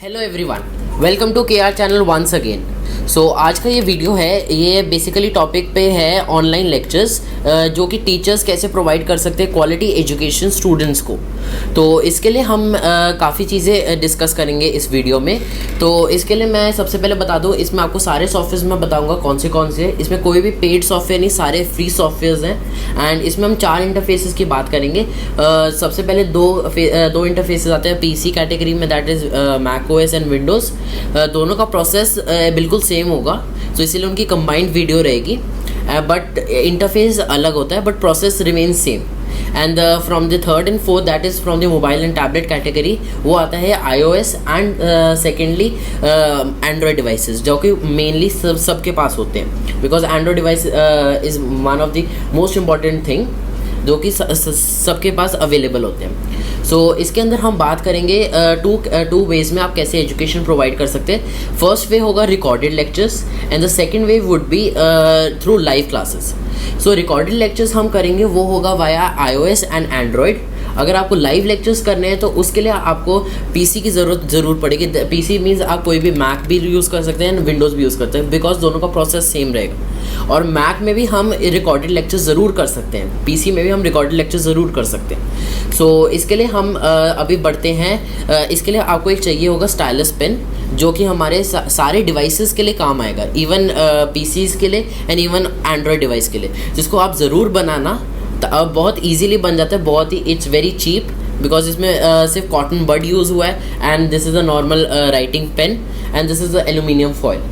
Hello everyone, welcome to KR channel once again. So आज का ये वीडियो है, ये बेसिकली टॉपिक पे है ऑनलाइन लेक्चर्स जो कि टीचर्स कैसे प्रोवाइड कर सकते हैं क्वालिटी एजुकेशन स्टूडेंट्स को। तो इसके लिए हम काफ़ी चीज़ें डिस्कस करेंगे इस वीडियो में। तो इसके लिए मैं सबसे पहले बता दूँ, इसमें आपको सारे सॉफ्टवेयर मैं बताऊँगा कौन से हैं। इसमें कोई भी पेड सॉफ्टवेयर नहीं, सारे फ्री सॉफ्टवेयर्स हैं। एंड इसमें हम 4 इंटरफेसेस की बात करेंगे। सबसे पहले दो इंटरफेसेस आते हैं पीसी कैटेगरी में, that is Mac OS and Windows. दोनों का प्रोसेस बिल्कुल सेम होगा, तो इसीलिए उनकी कंबाइंड वीडियो रहेगी, बट इंटरफेस अलग होता है, but process remain same. And from the third and fourth, that is from the mobile and tablet category, वो आता है iOS and secondly Android devices, जो कि मेनली सबके पास होते हैं, because Android device is one of the most important thing जो कि सबके पास अवेलेबल होते हैं। सो इसके अंदर हम बात करेंगे टू वेज में आप कैसे एजुकेशन प्रोवाइड कर सकते हैं। फर्स्ट वे होगा recorded lectures and the second way would be through live classes. So recorded lectures हम करेंगे वो होगा वाया iOS एंड एंड्रॉयड। अगर आपको लाइव लेक्चर्स करने हैं तो उसके लिए आपको पीसी की ज़रूर पड़ेगी। पीसी मीन्स आप कोई भी मैक भी यूज़ कर सकते हैं, विंडोज़ भी यूज़ करते हैं, बिकॉज दोनों का प्रोसेस सेम रहेगा। और मैक में भी हम रिकॉर्डेड लेक्चर ज़रूर कर सकते हैं, पीसी में भी हम रिकॉर्डेड लेक्चर ज़रूर कर सकते हैं। सो इसके लिए हम अभी बढ़ते हैं। इसके लिए आपको एक चाहिए होगा स्टाइलस पेन, जो कि हमारे सारे डिवाइसेस के लिए काम आएगा, इवन पीसीज़ के लिए एंड इवन एंड्रॉयड डिवाइस के लिए, जिसको आप ज़रूर बनाना। अब बहुत इजीली बन जाता है, बहुत ही इट्स वेरी चीप, बिकॉज इसमें सिर्फ कॉटन बड यूज़ हुआ है and this is a normal writing pen and this is a aluminium foil.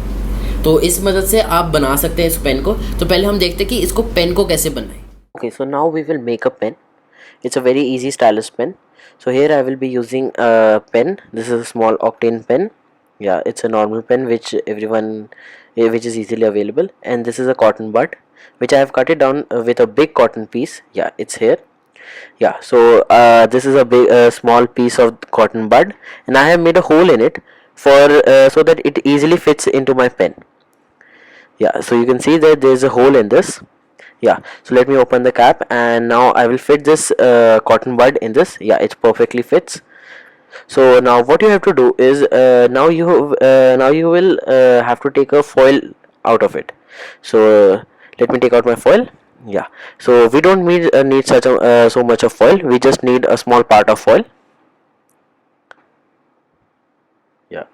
तो इस मदद से आप बना सकते हैं इस पेन को। तो पहले हम देखते हैं कि इसको पेन को कैसे बनाएं। Okay, so now we will make a pen. It's a very easy stylus pen. So here I will be using a pen. This is a small octane pen. Yeah, it's a normal pen which which is easily available. And this is a cotton bud, which I have cut it down with a big cotton piece. Yeah, it's here. Yeah, so this is a small piece of cotton bud, and I have made a hole in it for so that it easily fits into my pen. Yeah, so you can see that there is a hole in this. Yeah, so let me open the cap, and now I will fit this cotton bud in this. Yeah, it perfectly fits. So now what you have to do is now you will have to take a foil out of it. So let me take out my foil. Yeah, so we don't need such so much of foil. We just need a small part of foil. Yeah,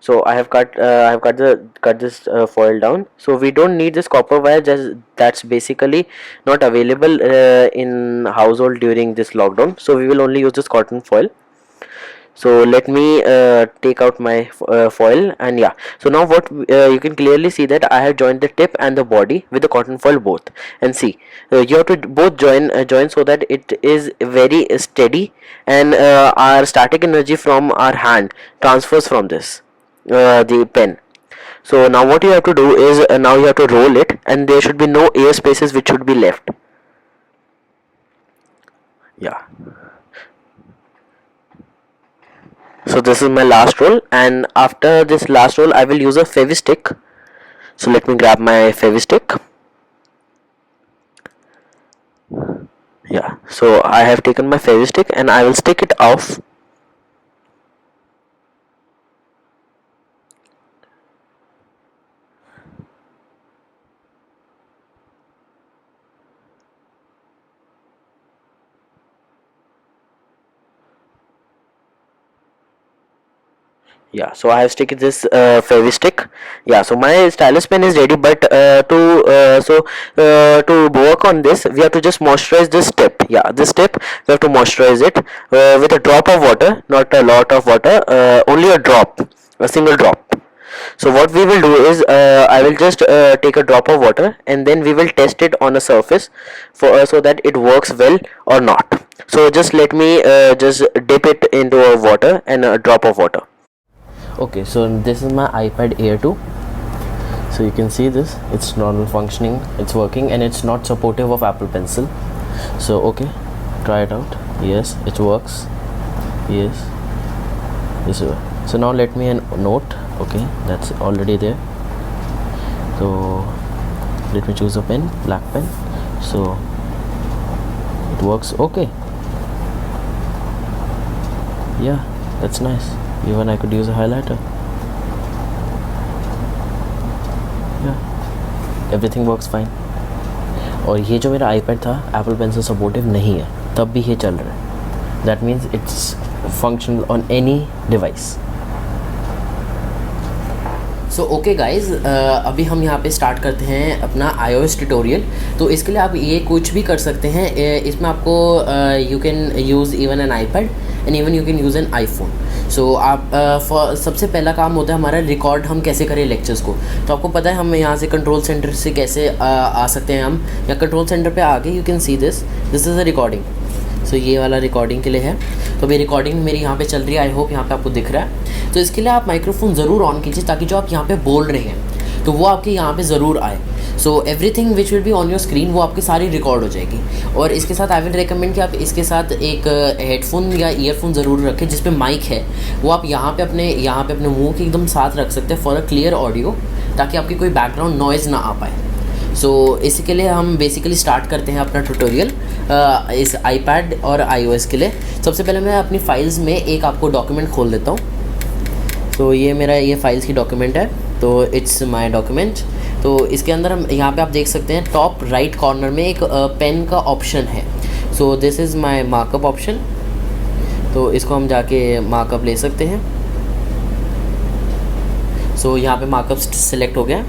so I have cut this foil down. So we don't need this copper wire, just that's basically not available in household during this lockdown, so we will only use this cotton foil. So let me take out my foil, and yeah, so now what you can clearly see that I have joined the tip and the body with the cotton foil both. And see, you have to both join so that it is very steady, and our static energy from our hand transfers from this the pen. So now what you have to do is now you have to roll it, and there should be no air spaces which should be left. Yeah, so this is my last roll, and after this last roll I will use a fevistick. So let me grab my fevistick. Yeah, so I have taken my fevistick and I will stick it off. Yeah, so I have stick this fevistick. Yeah, so my stylus pen is ready, but to work on this we have to just moisturize this tip. Yeah, this tip we have to moisturize it with a drop of water, not a lot of water, only a drop, a single drop. So what we will do is I will just take a drop of water, and then we will test it on a surface for so that it works well or not. So just let me just dip it into a water and a drop of water. Okay, so this is my iPad Air 2. So you can see this, it's normal functioning, it's working, and it's not supportive of Apple Pencil. So okay, try it out. Yes, it works. Yes, this way. So now let me a note. Okay, that's already there. So let me choose a pen, black pen. So it works. Okay, yeah, that's nice. Even I could use a highlighter. Yeah, everything works fine. और ये जो मेरा iPad था Apple Pencil supportive नहीं है, तब भी ये चल रहा है. That means it's functional on any device. So okay guys, अभी हम यहाँ पे स्टार्ट करते हैं अपना iOS ट्यूटोरियल. तो इसके लिए आप ये कुछ भी कर सकते हैं. इसमें आपको you can use even an iPad and even you can use an iPhone. So आप सबसे पहला काम होता है हमारा रिकॉर्ड हम कैसे करें लेक्चर्स को. तो आपको पता है हम यहाँ से कंट्रोल सेंटर से कैसे आ सकते हैं हम, या कंट्रोल सेंटर पे आके you can see this is a recording. So ये वाला रिकॉर्डिंग के लिए है. तो अभी रिकॉर्डिंग मेरी यहाँ पे चल रही है. आई होप यहाँ पे आपको दिख रहा है. तो इसके लिए आप माइक्रोफोन ज़रूर ऑन कीजिए ताकि जो आप यहाँ पे बोल रहे हैं तो वो आपके यहाँ पे ज़रूर आए. So everything which will be on your screen वो आपकी सारी रिकॉर्ड हो जाएगी. और इसके साथ आई विल रिकमेंड कि आप इसके साथ एक हेडफोन या ईयरफोन ज़रूर रखें जिस पे माइक है. वो आप यहाँ पे अपने मुंह के एकदम साथ रख सकते हैं फॉर अ क्लियर ऑडियो, ताकि आपकी कोई बैकग्राउंड नॉइज़ ना आ पाए. सो इसके लिए हम बेसिकली स्टार्ट करते हैं अपना ट्यूटोरियल इस iPad और iOS के लिए. सबसे पहले मैं अपनी फाइल्स में एक आपको डॉक्यूमेंट खोल देता हूँ. तो ये फाइल्स की डॉक्यूमेंट है. तो इट्स माय डॉक्यूमेंट. तो इसके अंदर हम यहाँ पे आप देख सकते हैं टॉप राइट कॉर्नर में एक पेन का ऑप्शन है. सो this is my markup option. तो इसको हम जाके मार्कअप ले सकते हैं. सो यहाँ पे मार्कअप सिलेक्ट हो गया.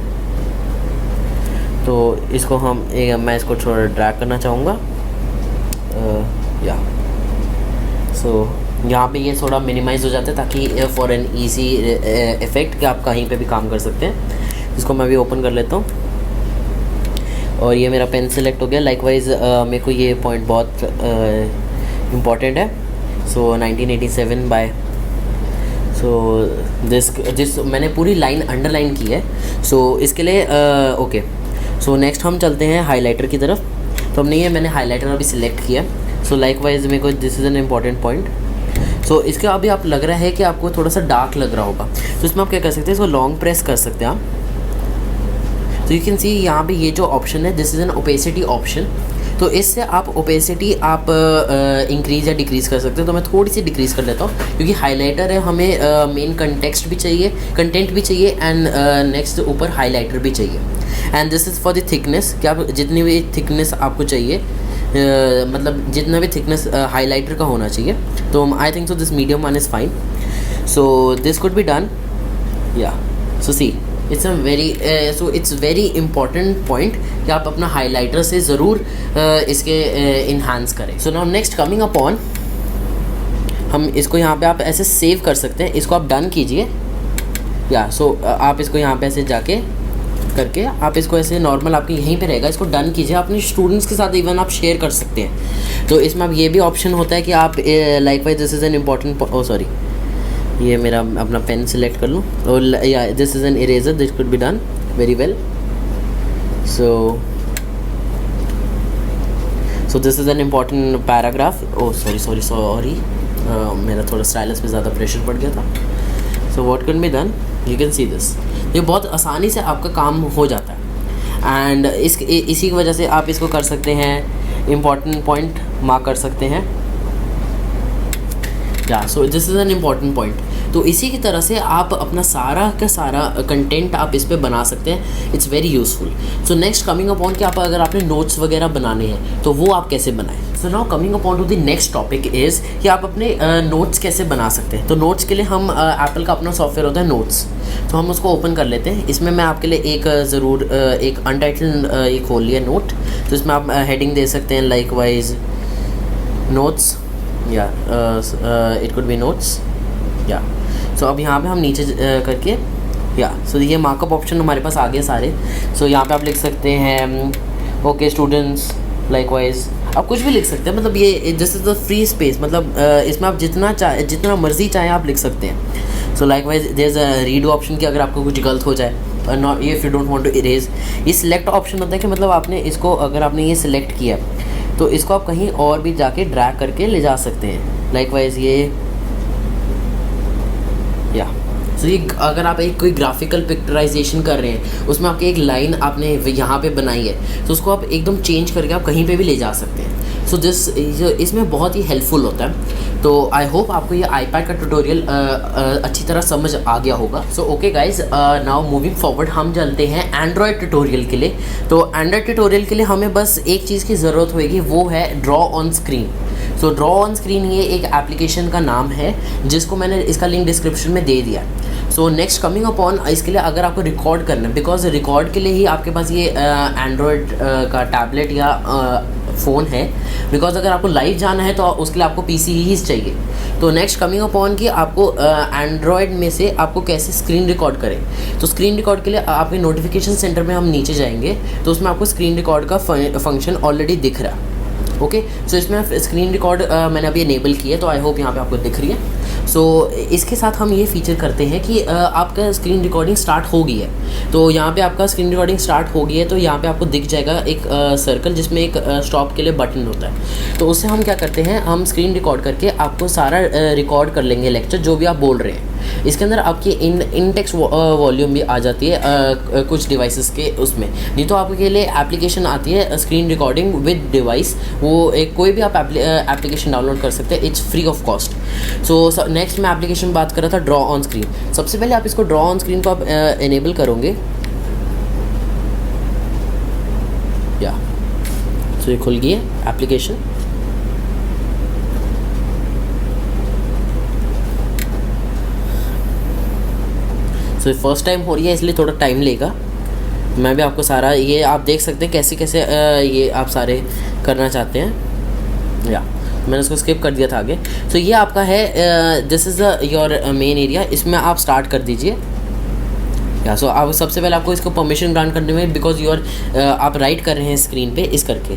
तो इसको मैं इसको थोड़ा ड्रैग करना चाहूँगा. या सो यहाँ पे ये थोड़ा मिनिमाइज़ हो जाता है ताकि फॉर एन ईजी इफ़ेक्ट कि आप कहीं पे भी काम कर सकते हैं. इसको मैं भी ओपन कर लेता हूँ. और ये मेरा पेन सेलेक्ट हो गया. लाइकवाइज मेरे को ये पॉइंट बहुत इम्पॉर्टेंट है. सो 1987 बाय. सो दिस मैंने पूरी लाइन अंडरलाइन की है. सो इसके लिए ओके. सो नेक्स्ट हम चलते हैं हाइलाइटर की तरफ. तो मैंने हाइलाइटर अभी सिलेक्ट किया. सो लाइकवाइज मेरे को this is an important point. So इसके अभी आप लग रहा है कि आपको थोड़ा सा डार्क लग रहा होगा. तो इसमें आप क्या कर सकते हैं, इसको लॉन्ग प्रेस कर सकते हैं आप. तो यू कैन सी यहाँ पे ये जो ऑप्शन है this is N opacity option. तो इससे आप ओपेसिटी आप इंक्रीज़ या डिक्रीज़ कर सकते हैं. तो मैं थोड़ी सी डिक्रीज़ कर लेता हूँ क्योंकि हाइलाइटर है, हमें मेन कंटेक्स्ट भी चाहिए, कंटेंट भी चाहिए एंड नेक्स्ट ऊपर हाइलाइटर भी चाहिए. And this is for the thickness कि आप जितनी भी थिकनेस आपको चाहिए, मतलब जितना भी थिकनेस हाइलाइटर का होना चाहिए. तो I think so this medium one is fine. So this could be done. Yeah so see it's very important point कि आप अपना हाइलाइटर से ज़रूर इसके इन्हांस करें. So now next coming upon, हम इसको यहाँ पे आप ऐसे सेव कर सकते हैं. इसको आप डन कीजिए. या सो आप इसको यहाँ पे ऐसे जाके करके आप इसको ऐसे नॉर्मल आपके यहीं पे रहेगा. इसको डन कीजिए. अपने स्टूडेंट्स के साथ इवन आप शेयर कर सकते हैं. तो इसमें अब ये भी ऑप्शन होता है कि आप likewise this is an important sorry ये मेरा अपना पेन सिलेक्ट कर लूँ. और या this is an eraser. This could be done very well. So this is an important paragraph. Oh sorry मेरा थोड़ा स्टाइलस पे ज़्यादा प्रेशर पड़ गया था. So what can be done, you can see this. ये बहुत आसानी से आपका काम हो जाता है. एंड इसी की वजह से आप इसको कर सकते हैं, इम्पॉर्टेंट पॉइंट मार्क कर सकते हैं. या so this is an important point. तो इसी की तरह से आप अपना सारा का सारा कंटेंट आप इस पे बना सकते हैं. It's very useful. So next coming upon कि आप अगर आपने नोट्स वगैरह बनाने हैं तो वो आप कैसे बनाएं. सो now coming upon to the next topic is कि आप अपने नोट्स कैसे बना सकते हैं. तो नोट्स के लिए हम एप्पल का अपना सॉफ्टवेयर होता है नोट्स. तो हम उसको ओपन कर लेते हैं. इसमें मैं आपके लिए एक अनटाइटल्ड ये खोल लिया नोट. तो इसमें आप हेडिंग दे सकते हैं लाइकवाइज नोट्स. या इट कुड बी नोट्स. या सो अब यहाँ पे हम नीचे करके या सो ये मार्कअप ऑप्शन हमारे पास आ गए सारे. सो यहाँ पे आप लिख सकते हैं ओके स्टूडेंट्स लाइकवाइज. आप कुछ भी लिख सकते हैं. मतलब ये this is the free space. मतलब इसमें आप जितना मर्जी चाहें आप लिख सकते हैं. So likewise there is a redo option कि अगर आपको कुछ गलत हो जाए not if you don't want to erase. ये सिलेक्ट ऑप्शन होता है कि मतलब आपने इसको अगर आपने ये सिलेक्ट किया तो इसको आप कहीं और भी जाके ड्रैग करके ले जा सकते हैं. लाइकवाइज ये या सो ये अगर आप एक कोई ग्राफिकल पिक्चराइजेशन कर रहे हैं, उसमें आपकी एक लाइन आपने यहाँ पे बनाई है, तो उसको आप एकदम चेंज करके आप कहीं पे भी ले जा सकते हैं। सो इसमें बहुत ही हेल्पफुल होता है। तो आई होप आपको ये iPad का ट्यूटोरियल अच्छी तरह समझ आ गया होगा। So okay guys, now moving forward हम चलते हैं एंड्रॉयड ट्यूटोरियल के लिए। तो एंड्रॉयड ट्यूटोरियल के लिए हमें बस एक चीज़ की ज़रूरत होगी, वो है draw on screen. So draw on screen ये एक एप्लीकेशन का नाम है, जिसको मैंने इसका लिंक डिस्क्रिप्शन में दे दिया। सो नेक्स्ट कमिंग अपॉन, इसके लिए अगर आपको रिकॉर्ड करना है, बिकॉज रिकॉर्ड के लिए ही आपके पास ये एंड्रॉयड का टैबलेट या फ़ोन है, बिकॉज अगर आपको लाइव जाना है तो उसके लिए आपको पीसी ही चाहिए। तो नेक्स्ट कमिंग अपॉन कि आपको एंड्रॉयड में से आपको कैसे स्क्रीन रिकॉर्ड करें। तो स्क्रीन रिकॉर्ड के लिए आपके नोटिफिकेशन सेंटर में हम नीचे जाएंगे, तो उसमें आपको स्क्रीन रिकॉर्ड का फंक्शन ऑलरेडी दिख रहा है। ओके, सो इसमें स्क्रीन रिकॉर्ड मैंने अभी इनेबल की है, तो आई होप यहाँ पे आपको दिख रही है। सो इसके साथ हम ये फीचर करते हैं कि आपका स्क्रीन रिकॉर्डिंग स्टार्ट हो गई है। तो यहाँ पे आपका स्क्रीन रिकॉर्डिंग स्टार्ट हो गई है, तो यहाँ पे आपको दिख जाएगा एक सर्कल, जिसमें एक स्टॉप के लिए बटन होता है। तो उससे हम क्या करते हैं, हम स्क्रीन रिकॉर्ड करके आपको सारा रिकॉर्ड कर लेंगे लेक्चर, जो भी आप बोल रहे हैं। इसके अंदर आपकी इन टेक्स्ट वॉल्यूम भी आ जाती है कुछ डिवाइसेस के उसमें। नहीं तो आपके लिए एप्लीकेशन आती है स्क्रीन रिकॉर्डिंग विद डिवाइस, वो एक कोई भी आप एप्लीकेशन डाउनलोड कर सकते हैं, it's free of cost. So next मैं एप्लीकेशन बात कर रहा था, ड्रॉ ऑन स्क्रीन। सबसे पहले आप इसको ड्रॉ ऑन स्क्रीन को आप इनेबल करोगे, या सो ये खुल गई है एप्लीकेशन। तो फर्स्ट टाइम हो रही है, इसलिए थोड़ा टाइम लेगा। मैं भी आपको सारा ये आप देख सकते हैं कैसे कैसे ये आप सारे करना चाहते हैं, या मैंने उसको स्किप कर दिया था आगे। तो ये आपका है, this is your main area, इसमें आप स्टार्ट कर दीजिए। या सो आप सबसे पहले आपको इसको परमिशन ग्रांट करने में, बिकॉज आप राइट कर रहे हैं स्क्रीन पे इस करके,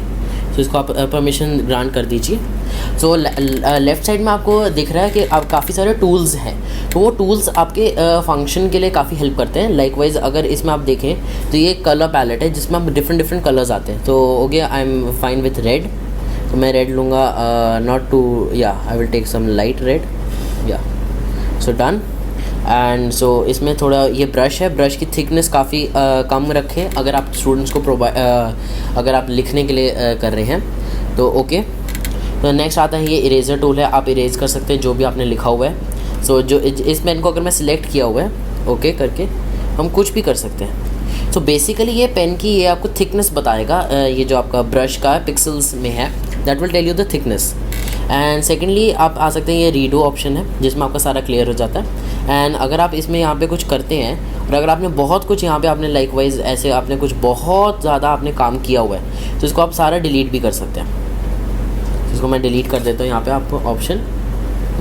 तो इसको आप परमिशन ग्रांट कर दीजिए। सो लेफ़्ट साइड में आपको दिख रहा है कि आप काफ़ी सारे टूल्स हैं, तो वो टूल्स आपके फंक्शन के लिए काफ़ी हेल्प करते हैं। लाइकवाइज अगर इसमें आप देखें तो ये कलर पैलेट है, जिसमें आप डिफरेंट कलर्स आते हैं। तो हो गया, I am fine with red, तो मैं रेड लूँगा, नॉट टू, या I will take some light red, या सो डन। एंड सो इसमें थोड़ा ये ब्रश है, ब्रश की थिकनेस काफ़ी कम रखें अगर आप स्टूडेंट्स को अगर आप लिखने के लिए कर रहे हैं तो ओके। तो नेक्स्ट आता है ये इरेजर टूल है, आप इरेज कर सकते हैं जो भी आपने लिखा हुआ है। सो जो इस पेन को अगर मैं सिलेक्ट किया हुआ है ओके करके, हम कुछ भी कर सकते हैं। सो बेसिकली ये पेन की ये आपको थिकनेस बताएगा, ये जो आपका ब्रश का पिक्सल्स में है, that will tell you the thickness. And secondly आप आ सकते हैं, ये रीडो ऑप्शन है, जिसमें आपका सारा क्लियर हो जाता है। एंड अगर आप इसमें यहाँ पे कुछ करते हैं, और अगर आपने बहुत कुछ यहाँ पे आपने लाइकवाइज ऐसे आपने कुछ बहुत ज़्यादा आपने काम किया हुआ है, तो इसको आप सारा डिलीट भी कर सकते हैं। इसको मैं डिलीट कर देता हूँ यहाँ पे आपको ऑप्शन,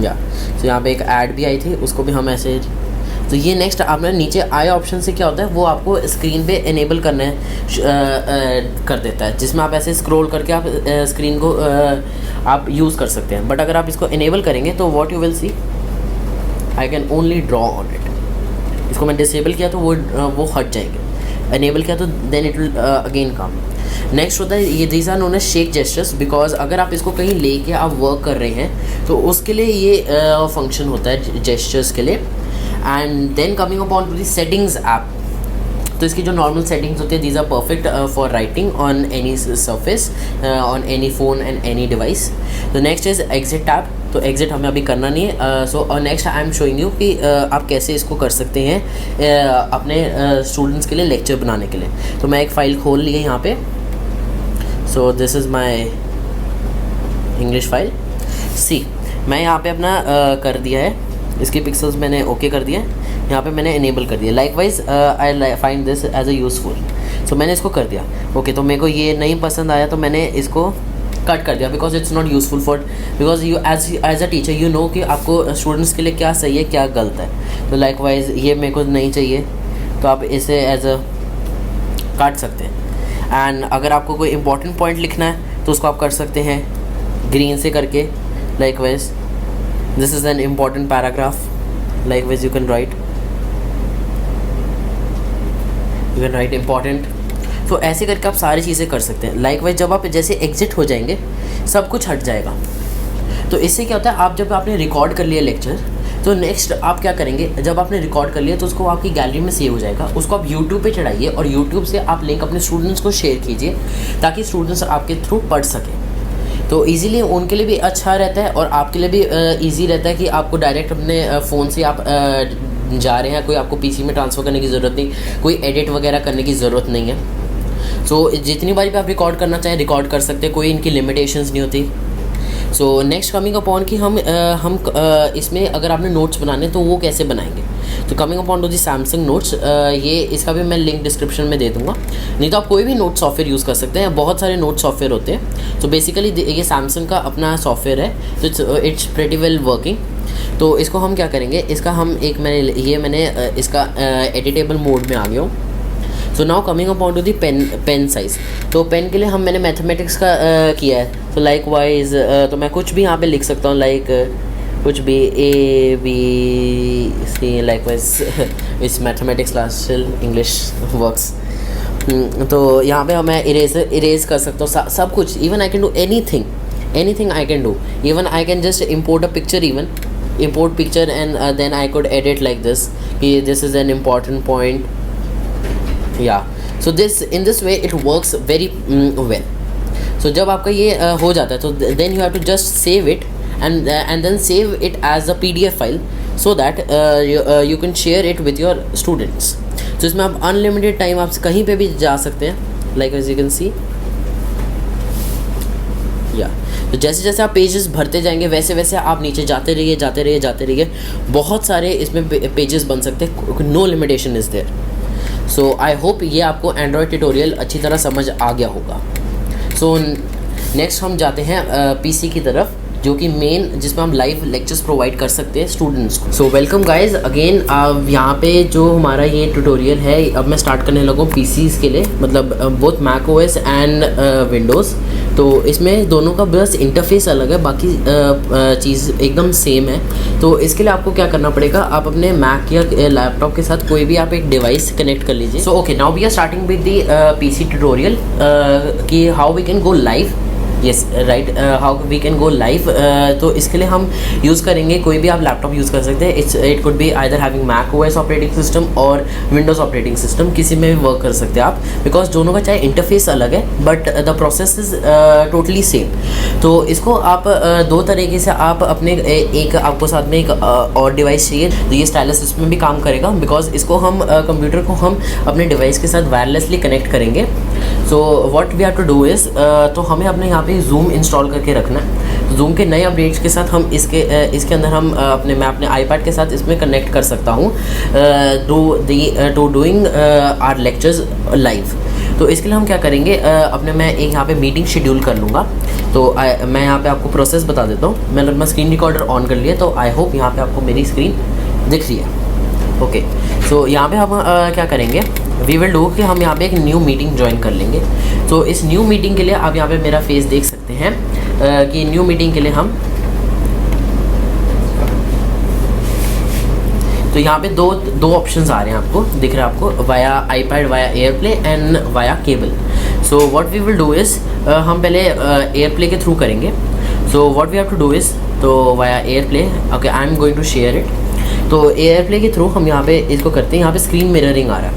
या तो यहाँ पे एक ऐड भी आई थी, उसको भी हम ऐसे। तो ये नेक्स्ट आपने नीचे आए ऑप्शन से क्या होता है, वो आपको स्क्रीन पे इनेबल करने कर देता है, जिसमें आप ऐसे स्क्रॉल करके आप स्क्रीन को आप यूज़ कर सकते हैं। बट अगर आप इसको इनेबल करेंगे तो what you will see, I can only draw on it. इसको मैं डिसेबल किया तो वो हट जाएंगे, इनेबल किया तो then it will again come. Next होता है ये, these are known as shake gestures, because अगर आप इसको कहीं लेके आप वर्क कर रहे हैं तो उसके लिए ये फंक्शन होता है जेस्चर्स के लिए। And then coming upon to the settings app, तो इसकी जो नॉर्मल सेटिंग्स होती है, these are perfect for writing on any surface, on any phone and any device. तो नेक्स्ट इज़ एग्जिट टैब, तो एग्जिट हमें अभी करना नहीं है। So next I am showing you कि आप कैसे इसको कर सकते हैं अपने स्टूडेंट्स के लिए लेक्चर बनाने के लिए। तो मैं एक फ़ाइल खोल ली है यहाँ पे, so this is my English file. See मैं यहाँ पे अपना कर दिया है, इसके पिक्सल्स मैंने ओके कर दिया, यहाँ पे मैंने इनेबल कर दिया। Likewise I find this as a useful, so मैंने इसको कर दिया ओके। तो मेरे को ये नहीं पसंद आया तो मैंने इसको कट कर दिया, because it's not useful for, because you as a teacher you know कि आपको स्टूडेंट्स के लिए क्या सही है क्या गलत है। तो लाइकवाइज ये मेरे को नहीं चाहिए, तो आप इसे एज अ काट सकते हैं। एंड अगर आपको कोई इंपॉर्टेंट पॉइंट लिखना है तो उसको आप कर सकते हैं ग्रीन से करके। Likewise this is an important paragraph, likewise you can write important. तो ऐसे करके आप सारी चीज़ें कर सकते हैं। लाइकवाइज जब आप जैसे एग्जिट हो जाएंगे सब कुछ हट जाएगा। तो इससे क्या होता है, आप जब आपने रिकॉर्ड कर लिया लेक्चर, तो नेक्स्ट आप क्या करेंगे, जब आपने रिकॉर्ड कर लिया तो उसको आपकी गैलरी में सेव हो जाएगा, उसको आप यूट्यूब पे चढ़ाइए और यूट्यूब से आप लिंक अपने स्टूडेंट्स को शेयर कीजिए ताकि स्टूडेंट्स आपके थ्रू पढ़ सकें। तो इजीली उनके लिए भी अच्छा रहता है और आपके लिए भी इजी रहता है कि आपको डायरेक्ट अपने फ़ोन से आप जा रहे हैं, कोई आपको पीसी में ट्रांसफ़र करने की ज़रूरत नहीं, कोई एडिट वगैरह करने की ज़रूरत नहीं है। सो जितनी बार भी आप रिकॉर्ड करना चाहें रिकॉर्ड कर सकते हैं, कोई इनकी लिमिटेशंस नहीं होती। सो नेक्स्ट कमिंग अपॉन कि हम इसमें अगर आपने नोट्स बनाने तो वो कैसे बनाएंगे। तो coming upon to the Samsung notes, ये इसका भी मैं लिंक डिस्क्रिप्शन में दे दूँगा, नहीं तो आप कोई भी नोट सॉफ्टवेयर यूज़ कर सकते हैं, बहुत सारे नोट सॉफ्टवेयर होते हैं। तो बेसिकली ये सैमसंग का अपना सॉफ्टवेयर है, तो इट्स प्रेटी वेल वर्किंग। तो इसको हम क्या करेंगे, इसका हम मैंने इसका एडिटेबल मोड में आ गया हूँ। So now coming upon to the pen size. तो पेन के लिए मैंने मैथमेटिक्स का किया है। तो लाइक वाइज तो मैं कुछ भी यहाँ पे लिख सकता हूँ, लाइक कुछ भी ABC लाइक वाइज इस मैथमेटिक्स क्लास इंग्लिश वर्क्स। तो यहाँ पे मैं इरेज कर सकता हूँ सब कुछ। Even I can do anything I can do. Even I can just import a picture, import picture and then I could edit like this, this is an important point, yeah. So in this way it works very well. So जब आपका ये हो जाता है तो then you have to just save it and then save it as a PDF file so that you can share it with your students. तो इसमें आप अनलिमिटेड टाइम आप कहीं पे भी जा सकते हैं, like as you can see, yeah. तो जैसे जैसे आप पेजेस भरते जाएंगे वैसे वैसे आप नीचे जाते रहिए। बहुत सारे इसमें पेजेस बन सकते हैं, no limitation is there. So I hope ये आपको एंड्रॉयड ट्यूटोरियल अच्छी तरह समझ आ गया होगा। सो नेक्स्ट हम जाते हैं पीसी की तरफ, जो कि मेन जिसमें हम लाइव लेक्चर्स प्रोवाइड कर सकते हैं स्टूडेंट्स को। So welcome guys again. यहाँ पे जो हमारा ये ट्यूटोरियल है अब मैं स्टार्ट करने लगा हूँ पीसीज़ के लिए, मतलब both Mac OS and Windows. तो इसमें दोनों का बस इंटरफेस अलग है, बाकी चीज़ एकदम सेम है। तो इसके लिए आपको क्या करना पड़ेगा, आप अपने मैक या लैपटॉप के साथ कोई भी आप एक डिवाइस कनेक्ट कर लीजिए। So okay, now we are starting with the PC tutorial कि how we can go live. Yes right, how we can go live. तो इसके लिए हम यूज़ करेंगे, कोई भी आप लैपटॉप यूज़ कर सकते हैं। It could be either having Mac OS operating system और विंडोज़ ऑपरेटिंग सिस्टम, किसी में भी वर्क कर सकते हैं आप, बिकॉज दोनों का चाहे इंटरफेस अलग है but the process is totally same. तो इसको आप दो तरीके से आप अपने एक आपको साथ में एक और डिवाइस चाहिए, तो ये स्टाइलस इसमें भी काम करेगा, बिकॉज इसको हम कंप्यूटर को हम अपने डिवाइस के साथ वायरलेसली कनेक्ट करेंगे। So what we have to do is, तो हमें अपने यहाँ पे जूम इंस्टॉल करके रखना है। जूम के नए अपडेट्स के साथ हम इसके अंदर हम मैं अपने आईपैड के साथ इसमें कनेक्ट कर सकता हूँ to doing our lectures live. तो इसके लिए हम क्या करेंगे, मैं एक यहाँ पे मीटिंग शेड्यूल कर लूँगा। तो मैं यहाँ पे आपको प्रोसेस बता देता हूँ। मैंने अपना स्क्रीन रिकॉर्डर ऑन कर लिया, तो आई होप यहाँ पे आपको मेरी स्क्रीन दिख रही है। ओके, सो यहाँ पे हम क्या करेंगे, वी विल डू कि हम यहाँ पे एक न्यू मीटिंग ज्वाइन कर लेंगे। तो इस न्यू मीटिंग के लिए आप यहाँ पे मेरा फेस देख सकते हैं कि न्यू मीटिंग के लिए हम, तो यहाँ पे दो ऑप्शंस आ रहे हैं, आपको दिख रहा है आपको, via iPad, via AirPlay and via cable. So what we will do is, हम पहले एयरप्ले के थ्रू करेंगे। So what we have to do is, तो via AirPlay, okay I am going to share it. तो AirPlay के through हम यहाँ पे इसको करते हैं। यहाँ पे स्क्रीन मिररिंग आ रहा है,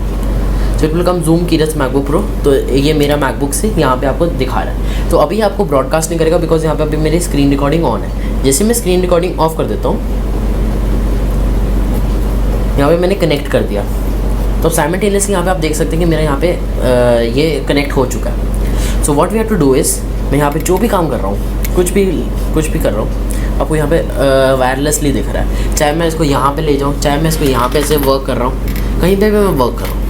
so it will come zoom कीरस मैकबुक प्रो। तो ये मेरा मैकबुक से यहाँ पे आपको दिखा रहा है। तो अभी आपको ब्रॉडकास्ट नहीं करेगा बिकॉज यहाँ पे अभी मेरी स्क्रीन रिकॉर्डिंग ऑन है। जैसे मैं स्क्रीन रिकॉर्डिंग ऑफ कर देता हूँ, यहाँ पे मैंने कनेक्ट कर दिया, तो साइमल्टेनियसली यहाँ पे आप देख सकते हैं कि मेरा यहाँ पे ये कनेक्ट हो चुका है। So what we have to do is, मैं यहाँ पे जो भी काम कर रहा हूँ, कुछ भी कर रहा हूँ, आपको यहाँ पे वायरलेसली दिख रहा है। चाहे मैं इसको यहाँ पे ले जाऊँ, चाहे मैं इसको यहाँ पे ऐसे वर्क कर रहा हूँ, कहीं पे भी मैं वर्क कर रहा हूँ।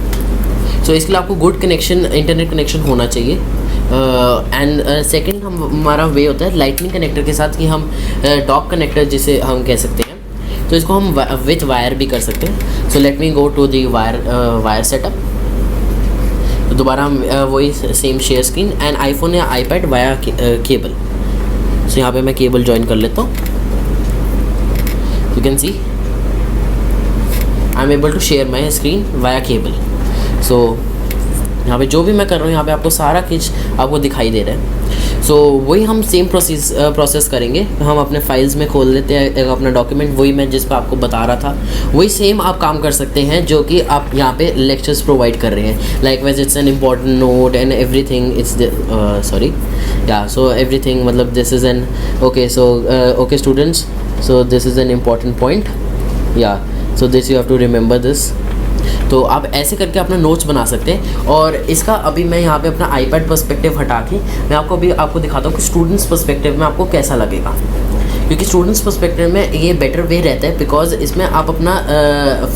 सो इसके लिए आपको गुड कनेक्शन, इंटरनेट कनेक्शन होना चाहिए। एंड सेकंड हमारा वे होता है लाइटनिंग कनेक्टर के साथ, कि हम डॉक कनेक्टर जिसे हम कह सकते हैं, तो इसको हम विथ वायर भी कर सकते हैं। So let me go to the wire setup. तो दोबारा हम वही same share screen and iPhone या आईपैड वाया केबल। सो यहाँ पे मैं केबल ज्वाइन कर लेता हूँ। You can see I am able to share my screen via cable. So यहाँ पे जो भी मैं कर रहा हूँ यहाँ पे आपको सारा कुछ आपको दिखाई दे रहा है। सो वही हम सेम प्रोसेस करेंगे। हम अपने फाइल्स में खोल लेते हैं एक अपना डॉक्यूमेंट, वही मैं जिस पर आपको बता रहा था वही सेम आप काम कर सकते हैं जो कि आप यहाँ पे लेक्चर्स प्रोवाइड कर रहे हैं। Likewise it's an important note and everything it's sorry yeah so everything मतलब this is an okay so okay students, so this is an important point yeah so this you have to remember this. तो आप ऐसे करके अपना notes बना सकते हैं। और इसका अभी मैं यहाँ पे अपना आईपैड पर्सपेक्टिव हटा के मैं आपको दिखाता हूँ कि स्टूडेंट्स पर्सपेक्टिव में आपको कैसा लगेगा, क्योंकि स्टूडेंट्स पर्सपेक्टिव में ये बेटर वे रहता है बिकॉज इसमें आप अपना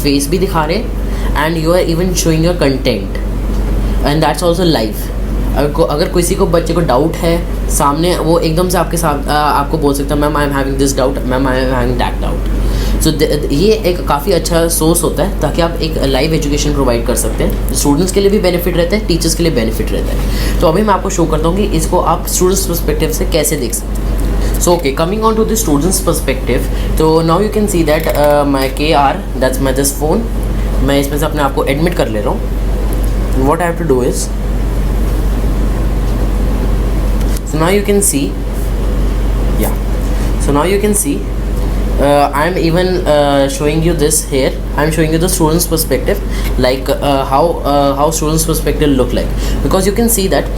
फेस भी दिखा रहे हैं and you are even showing your content and that's also live. अगर किसी को बच्चे को डाउट है सामने, वो एकदम से आपके साथ आपको बोल सकता है ma'am I am having this doubt, ma'am I am having that doubt. So ये एक काफ़ी अच्छा सोर्स होता है ताकि आप एक लाइव एजुकेशन प्रोवाइड कर सकते हैं। स्टूडेंट्स के लिए भी बेनिफिट रहता है, टीचर्स के लिए बेनिफिट रहता है। तो अभी मैं आपको शो करता हूँ कि इसको आप स्टूडेंट्स पर्सपेक्टिव से कैसे देख सकते हैं। So okay, coming on to the students perspective, तो now you can see that my KR that's my this phone. मैं इसमें से अपने आप को एडमिट कर ले रहा हूँ। What I have to do is, so now you can see, yeah, so now you can see I'm even showing you this here. I'm showing you the students perspective, like how students perspective look like, because you can see that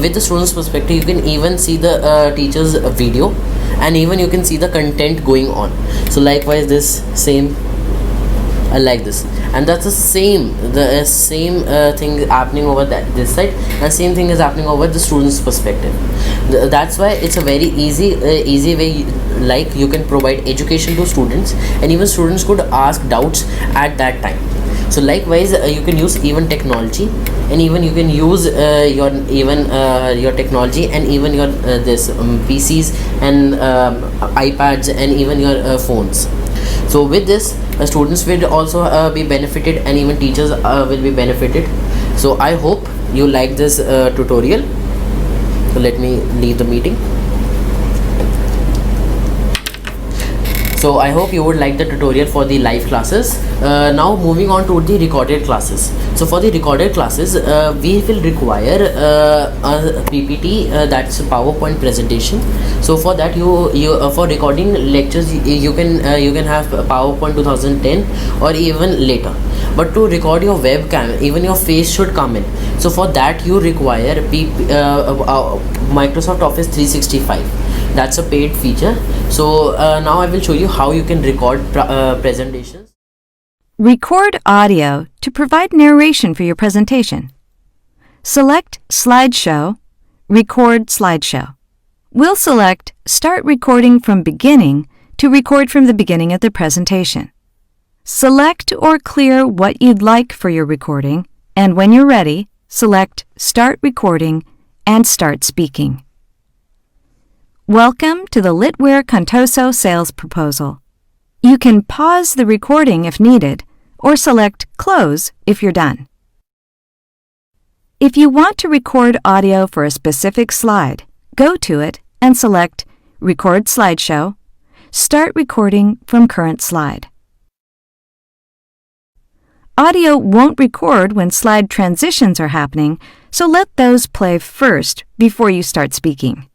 with the students perspective you can even see the teacher's video and even you can see the content going on. So likewise this same like this, and that's the same thing happening over this side, and same thing is happening over the students perspective. That's why it's a very easy way, like you can provide education to students and even students could ask doubts at that time. So likewise you can use even technology, and even you can use your technology and even your this PCs and iPads and even your phones. So with this students will also be benefited and even teachers will be benefited. So I hope you like this tutorial. So let me leave the meeting. So I hope you would like the tutorial for the live classes. Now moving on to the recorded classes. So for the recorded classes we will require a PPT, that's a PowerPoint presentation. So for that you for recording lectures you can have PowerPoint 2010 or even later. But to record your webcam, even your face should come in. So for that you require Microsoft Office 365. That's a paid feature. So now I will show you how you can record presentations. Record audio to provide narration for your presentation. Select Slideshow, Record Slideshow. We'll select Start Recording from Beginning to record from the beginning of the presentation. Select or clear what you'd like for your recording, and when you're ready, select Start Recording and Start Speaking. Welcome to the Litware Contoso sales proposal. You can pause the recording if needed, or select Close if you're done. If you want to record audio for a specific slide, go to it and select Record Slideshow, Start Recording from Current Slide. Audio won't record when slide transitions are happening, so let those play first before you start speaking.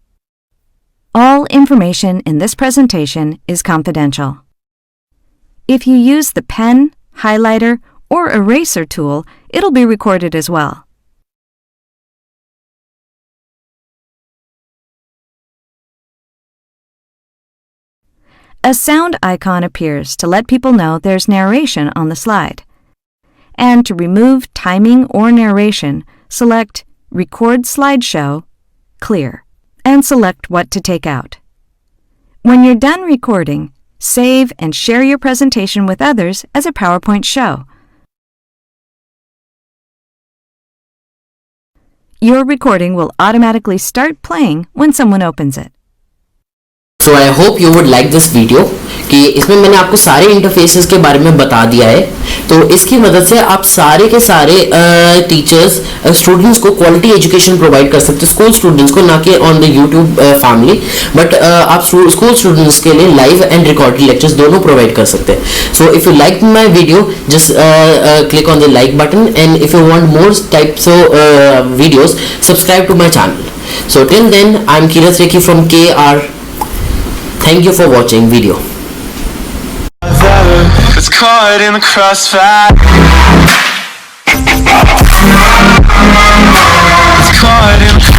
All information in this presentation is confidential. If you use the pen, highlighter, or eraser tool, it'll be recorded as well. A sound icon appears to let people know there's narration on the slide. And to remove timing or narration, select Record Slideshow, Clear, and select what to take out. When you're done recording, save and share your presentation with others as a PowerPoint show. Your recording will automatically start playing when someone opens it. So I hope you would like this video, कि इसमें मैंने आपको सारे interfaces के बारे में बता दिया है। तो इसकी मदद से आप सारे के सारे टीचर्स स्टूडेंट्स को क्वालिटी एजुकेशन प्रोवाइड कर सकते हैं, स्कूल स्टूडेंट्स को, ना कि on the YouTube family, but आप स्कूल स्टूडेंट्स के लिए लाइव एंड रिकॉर्डेड लेक्चर्स दोनों प्रोवाइड कर सकते हैं। So if you like my video, just click on the like button, and if you want more types of videos, subscribe to my channel. So till then, I'm Kirat Rekhi from KR. Thank you for watching video. It's caught in the crossfire. It's caught in the